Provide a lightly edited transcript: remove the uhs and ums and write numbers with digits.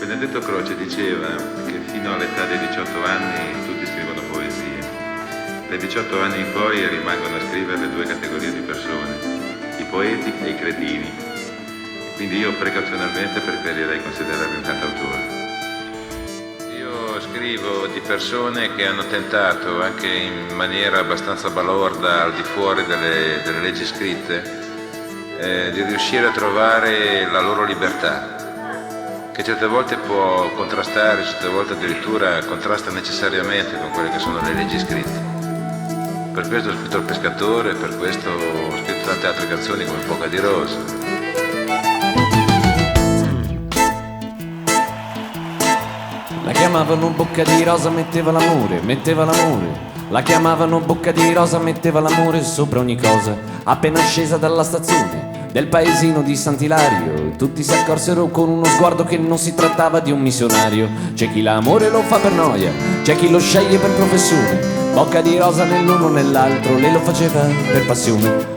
Benedetto Croce diceva che fino all'età dei 18 anni tutti scrivono poesie. Dai 18 anni in poi rimangono a scrivere le due categorie di persone, i poeti e i cretini. Quindi io precauzionalmente preferirei considerarmi un cantautore. Io scrivo di persone che hanno tentato, anche in maniera abbastanza balorda, al di fuori delle leggi scritte, di riuscire a trovare la loro libertà, che certe volte può contrastare, certe volte addirittura contrasta necessariamente con quelle che sono le leggi scritte. Per questo ho scritto Il pescatore, per questo ho scritto tante altre canzoni come Bocca di Rosa. La chiamavano Bocca di Rosa, metteva l'amore, metteva l'amore. La chiamavano Bocca di Rosa, metteva l'amore sopra ogni cosa. Appena scesa dalla stazione del paesino di Sant'Ilario, tutti si accorsero con uno sguardo che non si trattava di un missionario. C'è chi l'amore lo fa per noia, c'è chi lo sceglie per professione. Bocca di Rosa nell'uno nell'altro, lei lo faceva per passione.